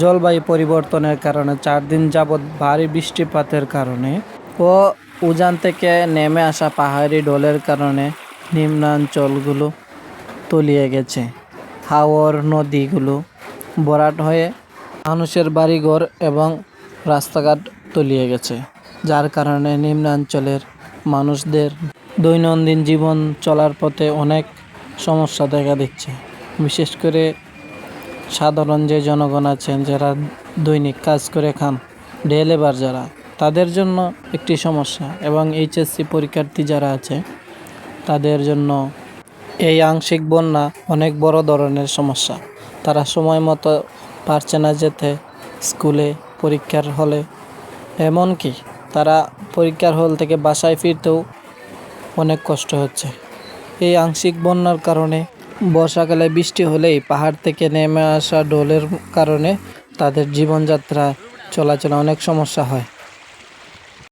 জলবায়ু পরিবর্তনের কারণে 4 দিন যাবৎ ভারী বৃষ্টিপাতের কারণে ও উজান থেকে নেমে আসা পাহাড়ি ঢলের কারণে নিম্নাঞ্চলগুলো তলিয়ে গেছে। হাওর নদীগুলো ভরাট হয়ে মানুষের বাড়িঘর এবং রাস্তাঘাট তলিয়ে গেছে, যার কারণে নিম্নাঞ্চলের মানুষদের দৈনন্দিন জীবন চলার পথে অনেক সমস্যা দেখা দিচ্ছে। বিশেষ করে সাধারণ যে জনগণ আছেন, যারা দৈনিক কাজ করে খান, ডে লেবার যারা, তাদের জন্য একটি সমস্যা, এবং এইচএসসি পরীক্ষার্থী যারা আছে তাদের জন্য এই আংশিক বন্যা অনেক বড় ধরনের সমস্যা। তারা সময় মতো পারছে না যেতে স্কুলে, পরীক্ষার হলে, এমনকি তারা পরীক্ষার হল থেকে বাসায় ফিরতেও অনেক কষ্ট হচ্ছে। এই আংশিক বন্যার কারণে বর্ষাকালে বৃষ্টি হলেই পাহাড় থেকে নেমে আসা ঢলের কারণে তাদের জীবনযাত্রা চলাচলে অনেক সমস্যা হয়।